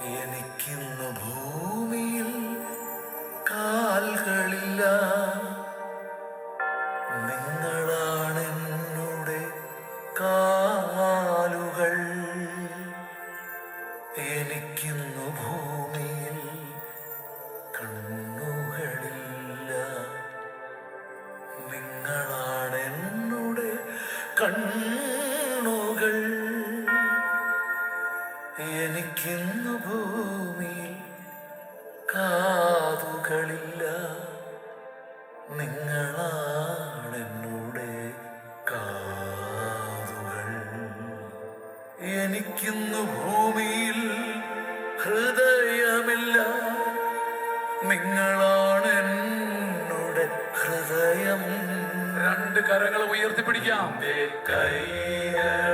എനിക്കിന്നു ഭൂമിയിൽ കാൽകളില്ല, നിങ്ങളാണെന്നുടെ കാലുകൾ. എനിക്കിന്നു ഭൂമിയിൽ കണ്ണുകളില്ല, നിങ്ങളാണെന്നുടെ കണ്ണുകൾ. എനിക്കിന്നു ഭൂമിയിൽ കാതുകളില്ല, നിങ്ങളാണെന്നുടെ കാതുകൾ. എനിക്കിന്നു ഭൂമിയിൽ ഹൃദയമില്ല, നിങ്ങളാണെന്നുടെ ഹൃദയം. രണ്ട് കരങ്ങൾ ഉയർത്തിപ്പിടിക്കാം. കൈകൾ